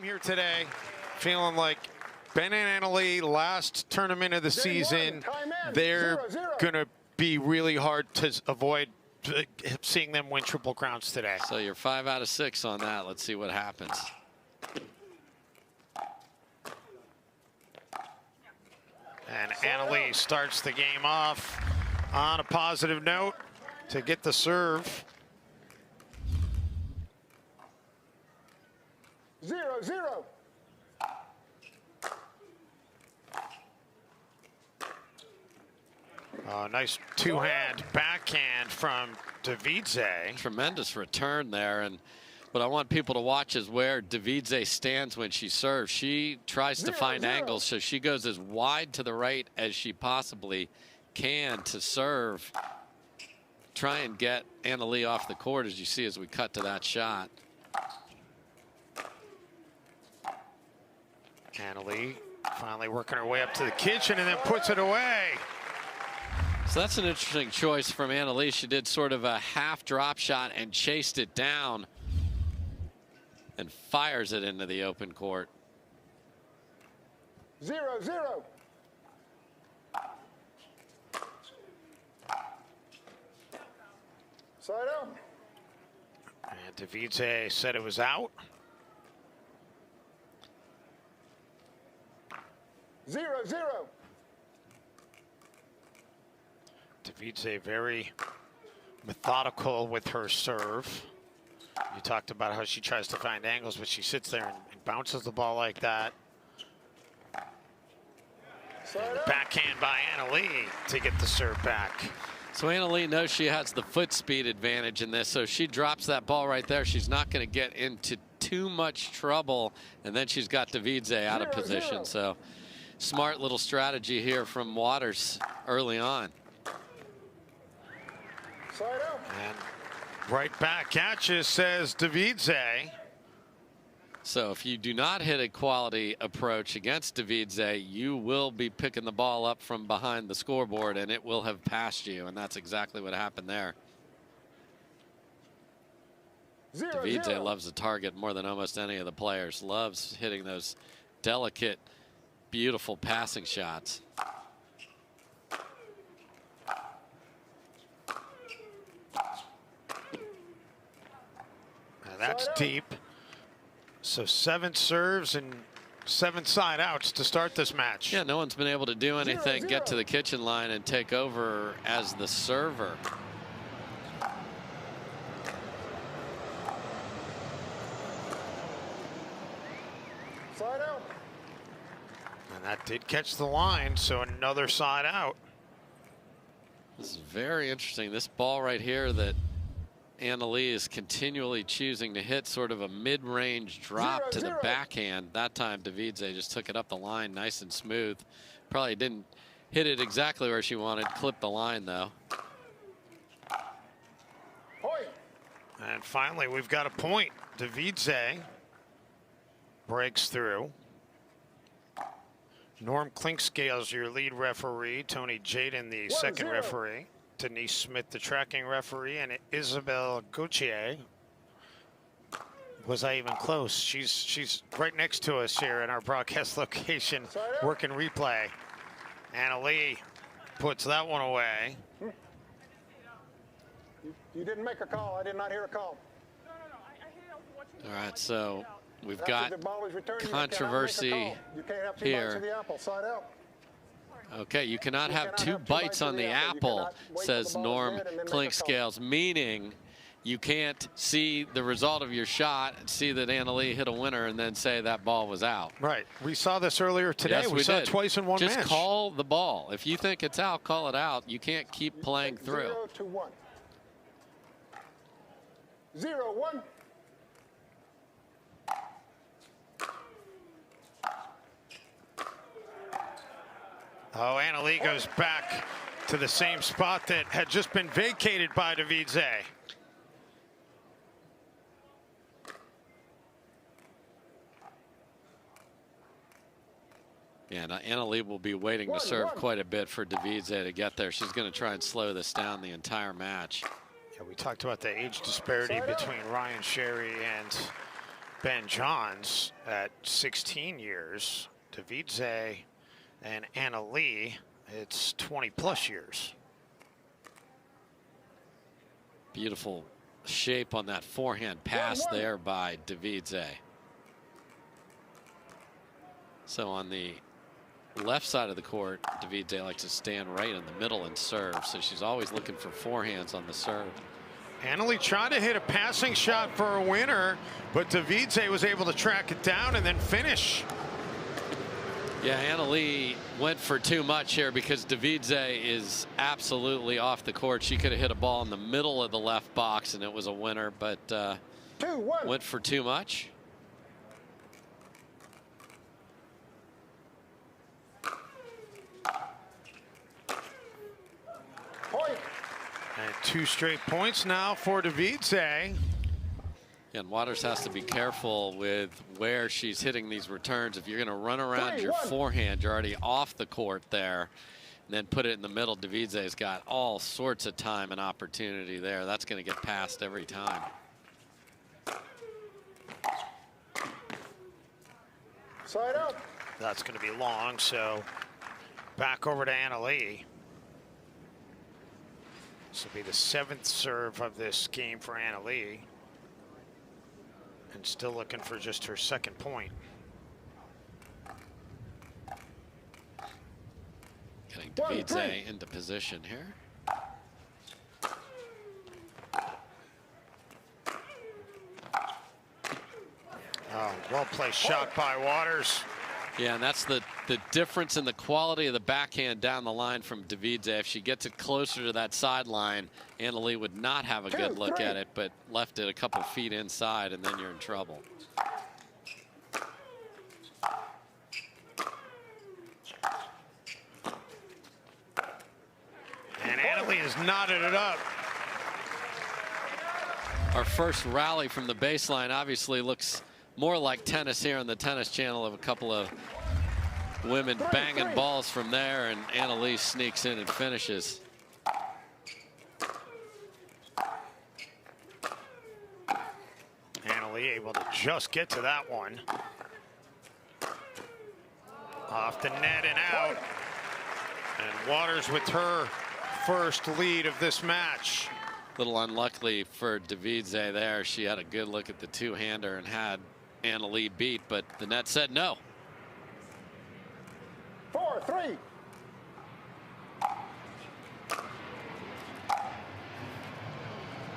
here today, feeling like Ben and Annalee, last tournament of the season, they're going to be really hard to avoid seeing them win Triple Crowns today. So you're 5 out of 6 on that. Let's see what happens. And Annalee starts the game off on a positive note to get the serve. 0-0. Nice two-hand backhand from Devidze. Tremendous return there. And what I want people to watch is where Devidze stands when she serves. She tries to find angles, so she goes as wide to the right as she possibly can to serve. Try and get Annalee off the court, as you see as we cut to that shot. Annalee finally working her way up to the kitchen and then puts it away. So that's an interesting choice from Annalee. She did sort of a half drop shot and chased it down and fires it into the open court. 0-0. Side out. And Devidze said it was out. 0-0. Devidze very methodical with her serve. You talked about how she tries to find angles, but she sits there and bounces the ball like that. And the backhand by Annalee to get the serve back. So Annalee knows she has the foot speed advantage in this, so she drops that ball right there. She's not going to get into too much trouble, and then she's got Devidze out of position. So smart little strategy here from Waters early on. And right back at you, says Devidze. So if you do not hit a quality approach against Devidze, you will be picking the ball up from behind the scoreboard, and it will have passed you, and that's exactly what happened there. Devidze loves the target more than almost any of the players. Loves hitting those delicate, beautiful passing shots. That's deep. So 7 serves and 7 side outs to start this match. Yeah, no one's been able to do anything, get to the kitchen line and take over as the server. Side out. And that did catch the line, so another side out. This is very interesting. This ball right here that Annalee is continually choosing to hit, sort of a mid-range drop to the backhand. That time Devidze just took it up the line nice and smooth. Probably didn't hit it exactly where she wanted. Clipped the line though. And finally we've got a point. Devidze breaks through. Norm Clinkscales, your lead referee. Tony Jaden, the second referee. Denise Smith, the tracking referee, and Isabel Gauthier. Was I even close? She's right next to us here in our broadcast location, working replay. Annalee puts that one away. You didn't make a call. I did not hear a call. All right, so we've got controversy here. Okay, you cannot have 2 bites on the apple, says Norm Clinkscales, meaning you can't see the result of your shot, see that Annalee hit a winner, and then say that ball was out. Right. We saw this earlier today. Yes, we saw it twice in one match. Just call the ball. If you think it's out, call it out. You can't keep playing through. 0-1. 0-1. Oh, Annalee goes back to the same spot that had just been vacated by Devidze. Yeah, now Annalee will be waiting to serve quite a bit for Devidze to get there. She's going to try and slow this down the entire match. Yeah, we talked about the age disparity between Ryan Sherry and Ben Johns at 16 years. Devidze and Anna Leigh, it's 20+ years. Beautiful shape on that forehand pass there by Devidze. So on the left side of the court, Devidze likes to stand right in the middle and serve. So she's always looking for forehands on the serve. Anna Leigh tried to hit a passing shot for a winner, but Devidze was able to track it down and then finish. Yeah, Anna Leigh went for too much here because Devidze is absolutely off the court. She could have hit a ball in the middle of the left box and it was a winner, but went for too much. Point. And 2 straight points now for Devidze. And Waters has to be careful with where she's hitting these returns. If you're going to run around your forehand, you're already off the court there, and then put it in the middle. Devidze's got all sorts of time and opportunity there. That's going to get passed every time. Side out. That's going to be long, so back over to Anna Leigh. This will be the 7th serve of this game for Anna Leigh. And still looking for just her 2nd point. Getting Devidze into position here. Oh, well-placed shot by Waters. Yeah, and that's the difference in the quality of the backhand down the line from Devidze. If she gets it closer to that sideline, Anna Leigh would not have a good look at it, but left it a couple feet inside, and then you're in trouble. And Anna Leigh has knotted it up. Our first rally from the baseline obviously looks more like tennis here on the Tennis Channel, of a couple of women banging balls from there, and Anna Leigh sneaks in and finishes. Anna Leigh able to just get to that one. Off the net and out. And Waters with her first lead of this match. Little unlucky for Devidze there. She had a good look at the two-hander and had Anna Leigh beat, but the net said no. 4-3.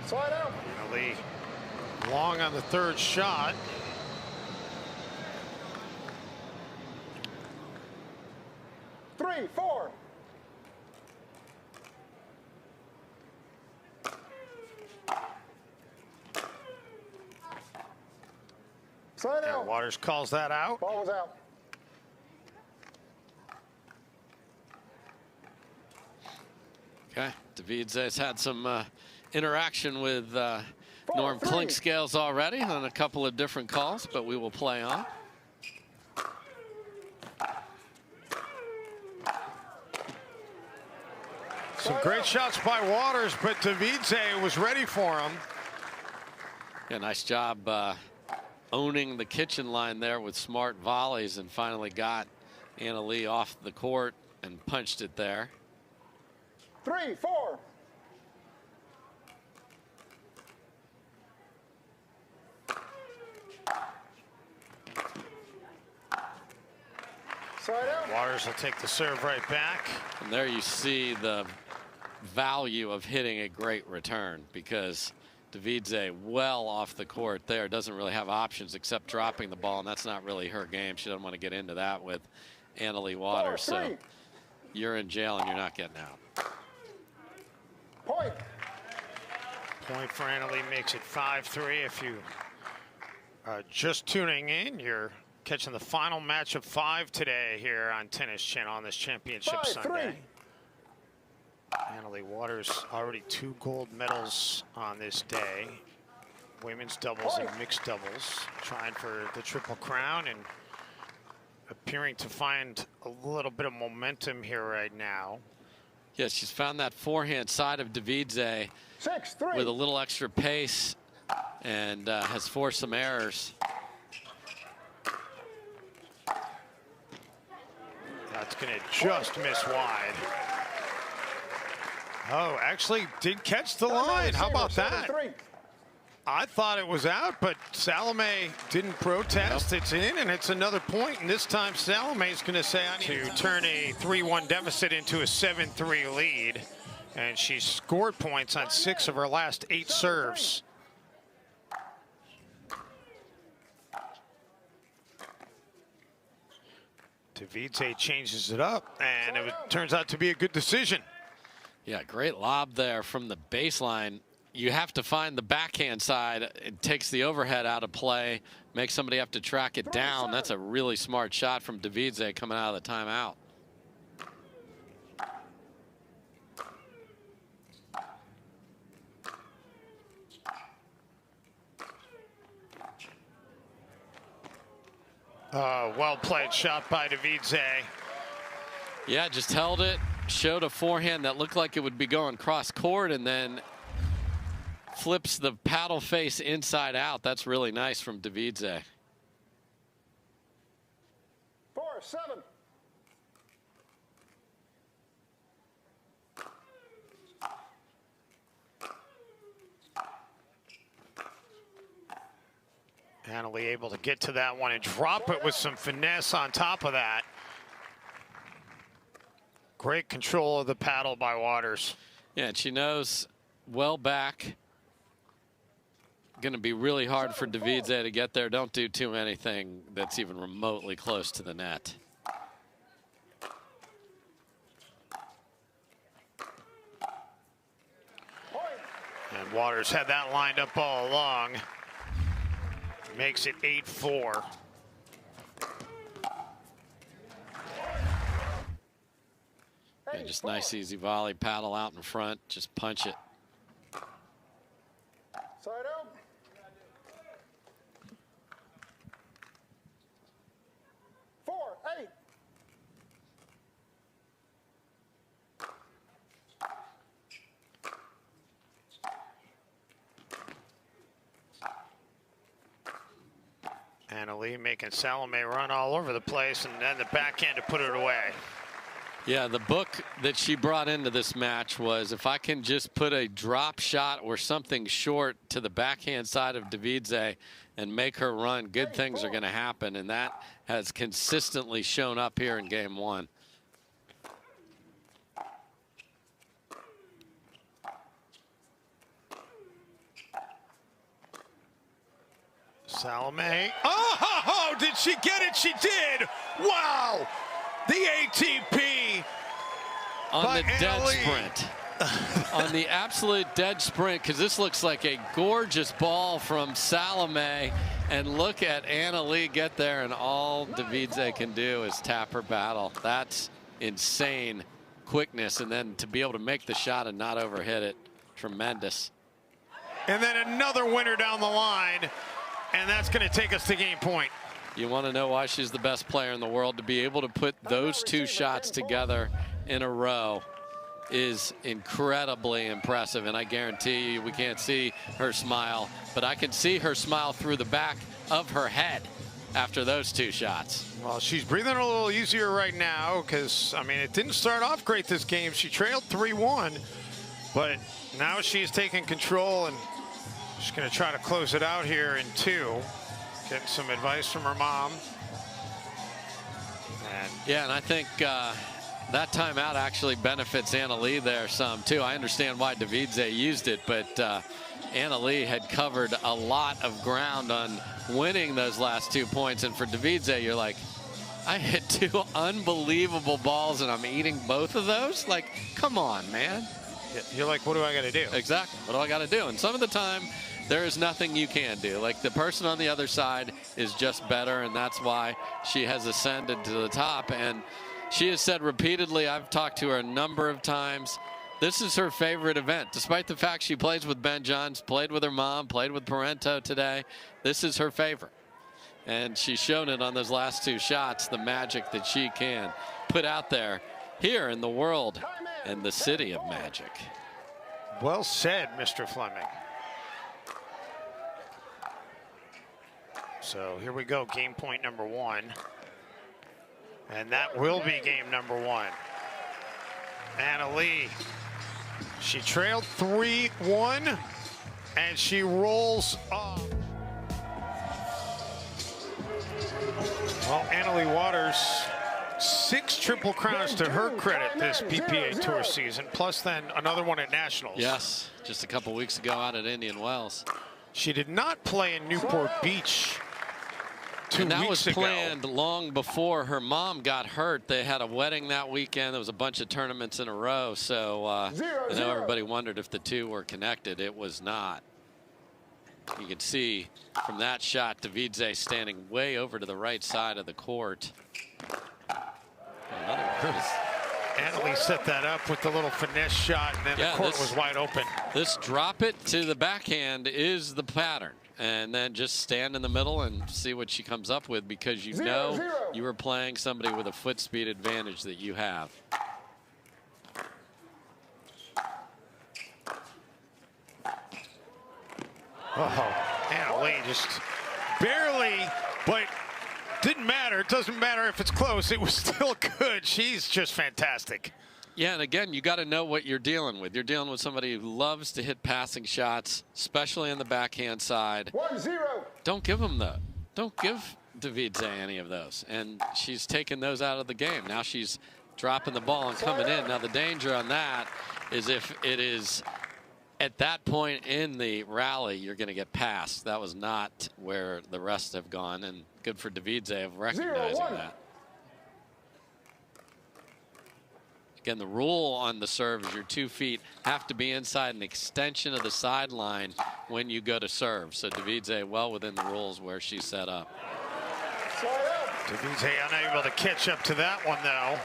Side out. Anna Leigh long on the 3rd shot. Three, 4. Side out. And Waters calls that out. Ball was out. Okay, Devidze's had some interaction with Norm Clinkscales already on a couple of different calls, but we will play on. Some great shots by Waters, but Devidze was ready for him. Yeah, nice job owning the kitchen line there with smart volleys, and finally got Anna Leigh off the court and punched it there. 3, 4. Side out. Waters will take the serve right back. And there you see the value of hitting a great return, because Devidze well off the court there, doesn't really have options except dropping the ball, and that's not really her game. She doesn't want to get into that with Anna Leigh Waters. So you're in jail and you're not getting out. Point. Point for Anna Leigh makes it 5-3. If you are just tuning in, you're catching the final match of 5 today here on Tennis Channel on this championship Sunday. Anna Leigh Waters already 2 gold medals on this day. Women's doubles and mixed doubles. Trying for the Triple Crown and appearing to find a little bit of momentum here right now. Yes, she's found that forehand side of Devidze 6-3. with a little extra pace, and has forced some errors. It's going to just miss wide. Oh, actually did catch the line. How about that? I thought it was out, but Salome didn't protest. It's in, and it's another point. And this time, Salome's going to say, I need to turn a 3-1 deficit into a 7-3 lead. And she scored points on 6 of her last 8 serves. Devidze changes it up, and it turns out to be a good decision. Yeah, great lob there from the baseline. You have to find the backhand side. It takes the overhead out of play, makes somebody have to track it down. That's a really smart shot from Devidze coming out of the timeout. Well played shot by Devidze. Yeah, just held it, showed a forehand that looked like it would be going cross court, and then flips the paddle face inside out. That's really nice from Devidze. 4-7. Leigh able to get to that one and drop it with some finesse on top of that. Great control of the paddle by Waters. Yeah, and she knows well back. Going to be really hard for Devidze to get there. Don't do too anything that's even remotely close to the net. And Waters had that lined up all along. Makes it 8-4. Yeah, just nice easy volley, paddle out in front, just punch it. Side out. 4-8. Leigh making Salome run all over the place, and then the backhand to put it away. Yeah, the book that she brought into this match was, if I can just put a drop shot or something short to the backhand side of Devidze and make her run, good things are going to happen. And that has consistently shown up here in game 1. Salome. Oh, did she get it? She did. Wow. The ATP on the dead sprint. On the absolute dead sprint, because this looks like a gorgeous ball from Salome. And look at Leigh get there, and all Devidze can do is tap her battle. That's insane quickness, and then to be able to make the shot and not overhit it, tremendous. And then another winner down the line, and that's going to take us to game point. You want to know why she's the best player in the world? To be able to put those 2 shots together in a row is incredibly impressive, and I guarantee you we can't see her smile, but I can see her smile through the back of her head after those 2 shots. Well, she's breathing a little easier right now because, I mean, it didn't start off great this game. She trailed 3-1, but now she's taking control, and she's going to try to close it out here in 2. Getting some advice from her mom. And I think that timeout actually benefits Leigh there some too. I understand why Devidze used it, but Leigh had covered a lot of ground on winning those last 2 points. And for Devidze, you're like, I hit 2 unbelievable balls and I'm eating both of those? Like, come on, man. You're like, what do I got to do? Exactly. What do I got to do? And some of the time, there is nothing you can do. Like, the person on the other side is just better, and that's why she has ascended to the top. And she has said repeatedly, I've talked to her a number of times, this is her favorite event. Despite the fact she plays with Ben Johns, played with her mom, played with Parento today, this is her favorite. And she's shown it on those last 2 shots, the magic that she can put out there here in the world and the city of magic. Well said, Mr. Fleming. So here we go, game point number 1. And that will be game number 1. Anna Leigh, she trailed 3-1, and she rolls off. Well, Anna Leigh Waters, 6 Triple Crowns to her credit this PPA Tour season, plus then another one at Nationals. Yes, just a couple weeks ago out at Indian Wells. She did not play in Newport Beach 2 and that weeks was ago. planned long before her mom got hurt. They had a wedding that weekend. There was a bunch of tournaments in a row. So I know everybody wondered if the two were connected. It was not. You can see from that shot, Devidze standing way over to the right side of the court. Another one. Anna Leigh set that up with the little finesse shot, and then the court was wide open. This drop it to the backhand is the pattern. And then just stand in the middle and see what she comes up with, because you know you were playing somebody with a foot speed advantage that you have. Oh, Anna Leigh just barely, but didn't matter. It doesn't matter if it's close. It was still good. She's just fantastic. Yeah, and again, you got to know what you're dealing with. You're dealing with somebody who loves to hit passing shots, especially on the backhand side. 1-0. Don't give Devidze any of those. And she's taken those out of the game. Now she's dropping the ball and coming in. Now the danger on that is if it is at that point in the rally, you're going to get passed. That was not where the rest have gone, and good for Devidze of recognizing that. Again, the rule on the serve is your 2 feet have to be inside an extension of the sideline when you go to serve. So Devidze well within the rules where she's set up. Devidze unable to catch up to that one, though.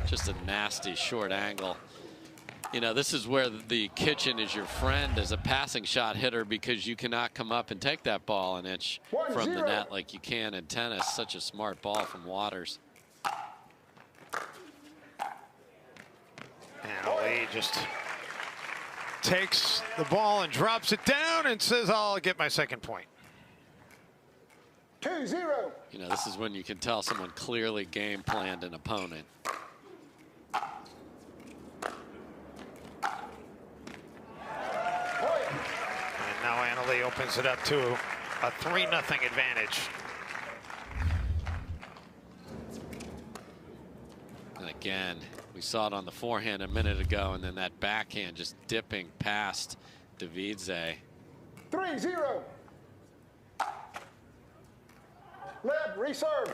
Just a nasty short angle. You know, this is where the kitchen is your friend as a passing shot hitter, because you cannot come up and take that ball an inch from the net like you can in tennis. Such a smart ball from Waters. Anna Leigh just takes the ball and drops it down and says, I'll get my second point. 2-0. You know, this is when you can tell someone clearly game planned an opponent. And now Anna Leigh opens it up to a 3-0 advantage. And again, we saw it on the forehand a minute ago, and then that backhand just dipping past Devidze. 3-0. Leb, reserve.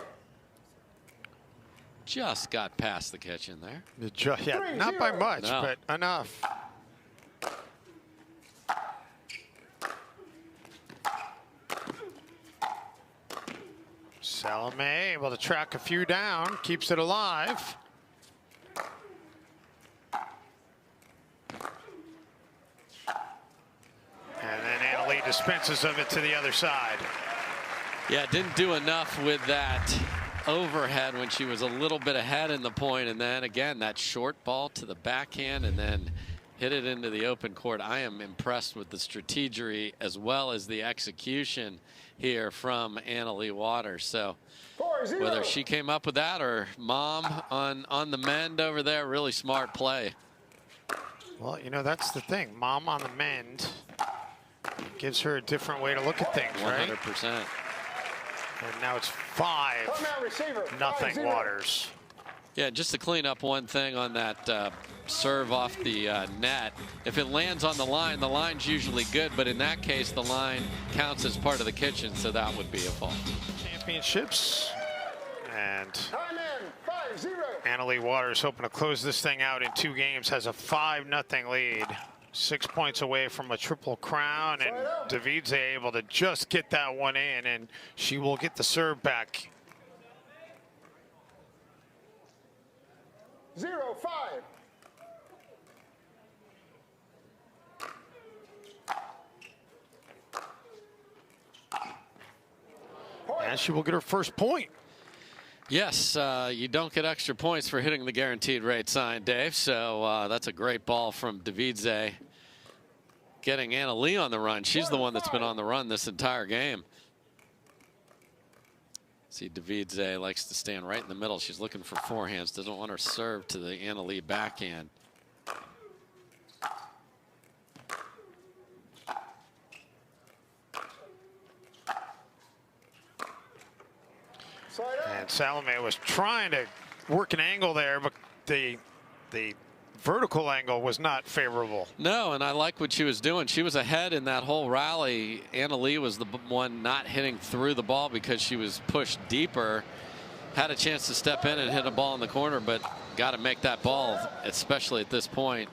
Just got past the kitchen there. Yeah, not by much, but enough. Salome able to track a few down, keeps it alive. And then Anna Leigh dispenses of it to the other side. Yeah, didn't do enough with that overhead when she was a little bit ahead in the point, and then again that short ball to the backhand and then hit it into the open court. I am impressed with the strategy as well as the execution here from Anna Leigh Waters. So whether she came up with that or mom on the mend over there, really smart play. Well, you know, that's the thing. Mom on the mend gives her a different way to look at things, 100%. right? And now it's 5-0 Waters. Yeah, just to clean up one thing on that serve off the net. If it lands on the line's usually good, but in that case, the line counts as part of the kitchen, so that would be a fault. Championships. And Anna Leigh Waters hoping to close this thing out in 2 games, has a 5-0 lead. 6 points away from a triple crown, and Devidze able to just get that one in, and she will get the serve back. 0-5. And she will get her first point. Yes, you don't get extra points for hitting the guaranteed rate sign, Dave. So that's a great ball from Devidze. Getting Anna Leigh on the run. She's the one that's been on the run this entire game. See, Devidze likes to stand right in the middle. She's looking for forehands. Doesn't want her serve to the Leigh backhand. And Salome was trying to work an angle there, but the vertical angle was not favorable. No, and I like what she was doing. She was ahead in that whole rally. Leigh was the one not hitting through the ball because she was pushed deeper. Had a chance to step in and hit a ball in the corner, but got to make that ball, especially at this point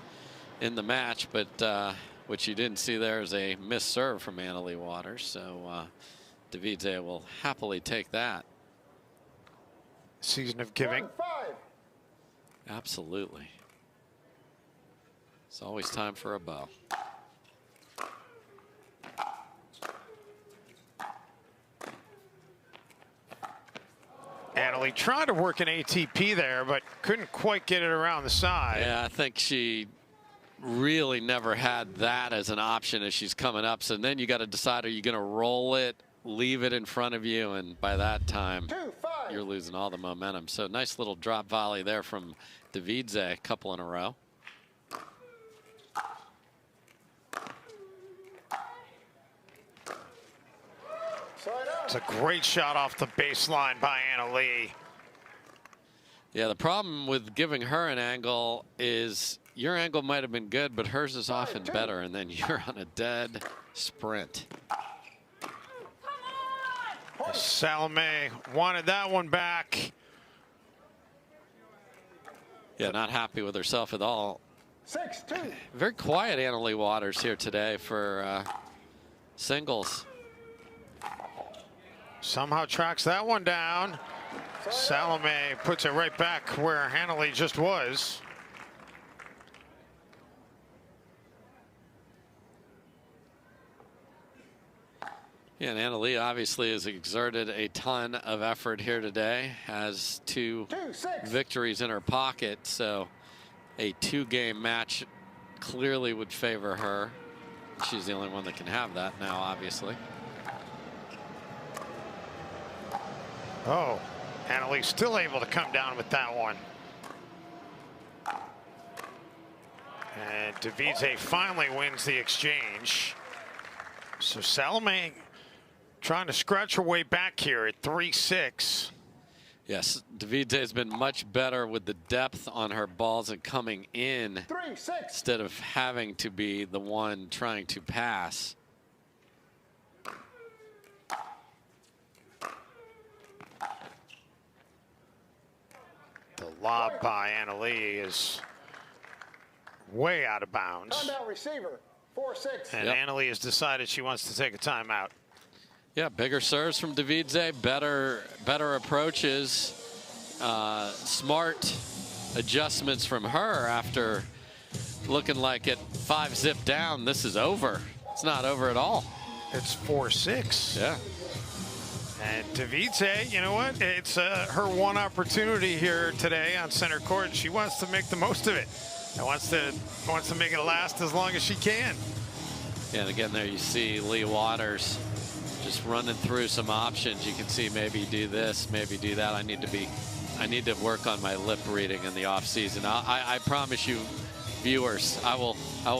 in the match. But what you didn't see there is a missed serve from Leigh Waters. So Devidze will happily take that. Season of giving. Absolutely. It's always time for a bow. Leigh tried to work an ATP there, but couldn't quite get it around the side. Yeah, I think she really never had that as an option as she's coming up. So then you got to decide, are you going to roll it, leave it in front of you, and by that time you're losing all the momentum. So nice little drop volley there from Devidze, a couple in a row. It's a great shot off the baseline by Leigh. Yeah, the problem with giving her an angle is your angle might have been good, but hers is often better, and then you're on a dead sprint. Salome wanted that one back. Yeah, not happy with herself at all. 6-2. Very quiet Leigh Waters here today for singles. Somehow tracks that one down. Salome puts it right back where Leigh just was. Yeah, and Leigh obviously has exerted a ton of effort here today. Has two victories in her pocket, so a two-game match clearly would favor her. She's the only one that can have that now, obviously. Oh, Leigh still able to come down with that one. And Devidze finally wins the exchange. So Salome trying to scratch her way back here at 3-6. Yes, Devidze has been much better with the depth on her balls and coming in 3-6. instead of having to be the one trying to pass. The lob by Leigh is way out of bounds. Timeout receiver. 4-6. And Leigh has decided she wants to take a timeout. Yeah, bigger serves from Devidze, better approaches, smart adjustments from her after looking like at 5-zip down. This is over. It's not over at all. It's 4-6. Yeah. And Devidze, you know what? It's her one opportunity here today on center court. She wants to make the most of it. And wants to make it last as long as she can. Yeah, and again, there you see Leigh Waters just running through some options. You can see maybe do this, maybe do that. I need to work on my lip reading in the off season. I promise you, viewers, I will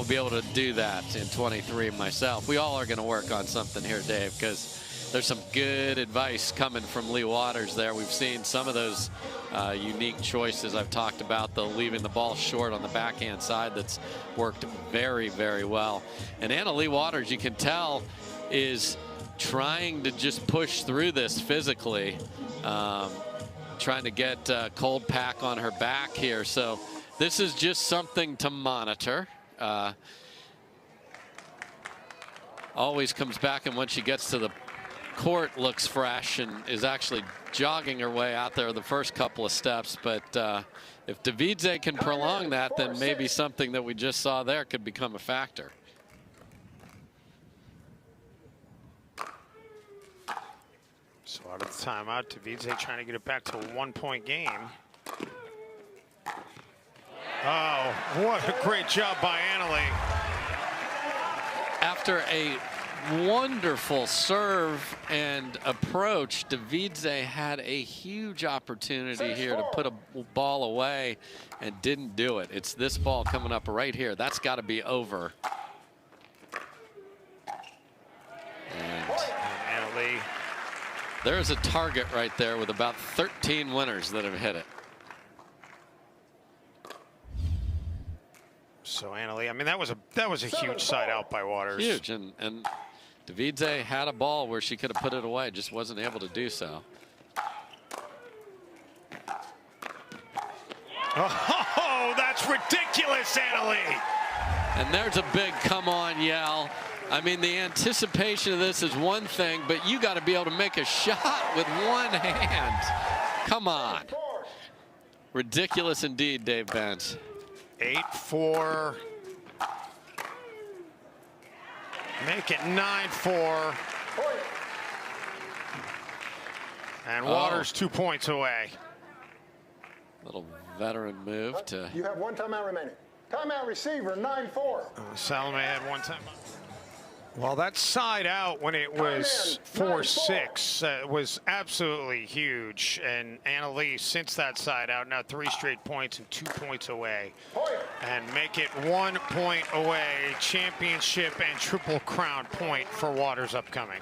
be able to do that in 23 myself. We all are going to work on something here, Dave, because there's some good advice coming from Leigh Waters there. We've seen some of those unique choices I've talked about, the leaving the ball short on the backhand side. That's worked very, very well. And Leigh Waters, you can tell, is trying to just push through this physically, trying to get cold pack on her back here. So this is just something to monitor. Always comes back, and when she gets to the court, looks fresh and is actually jogging her way out there the first couple of steps. But if Devidze can prolong that, then maybe something that we just saw there could become a factor. So out of the timeout, Devidze trying to get it back to a 1-point game. Oh, what a great job by Leigh. After a wonderful serve and approach. Devidze had a huge opportunity here to put a ball away and didn't do it. It's this ball coming up right here. That's got to be over. And Leigh. there's a target right there with about 13 winners that have hit it. So Leigh, I mean, that was a huge side out by Waters. Huge, and Devidze had a ball where she could have put it away, just wasn't able to do so. Oh, that's ridiculous, Leigh. And there's a big come on yell. I mean, the anticipation of this is one thing, but you got to be able to make a shot with one hand. Come on. Ridiculous indeed, Dave Benz. 8-4. Make it 9-4. And Waters 2 points away. Little veteran move to. You have 1 timeout remaining. Timeout receiver, 9-4. Salome had 1 timeout. Well, that side out when it was 4-6 was absolutely huge. And Leigh, since that side out, now 3 straight points and 2 points away. And make it 1 point away. Championship and Triple Crown point for Waters upcoming.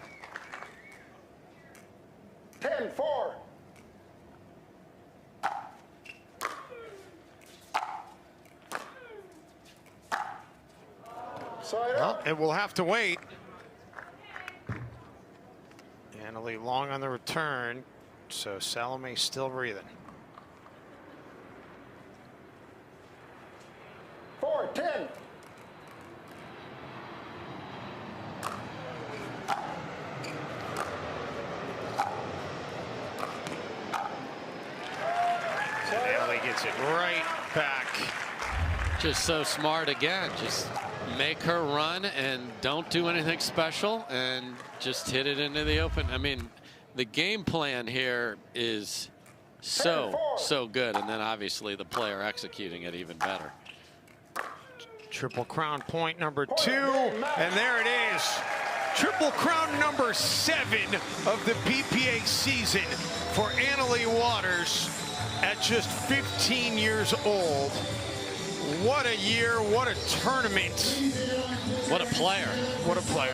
10-4. Well, it will have to wait. Leigh long on the return, so Salome still breathing. 4-10. Leigh gets it right back. Just so smart again. Just make her run and don't do anything special and just hit it into the open. I mean, the game plan here is so good, and then obviously the player executing it even better. Triple Crown point number 2, and there it is. Triple Crown number 7 of the PPA season for Leigh Waters at just 15 years old. What a year, what a tournament. What a player. What a player.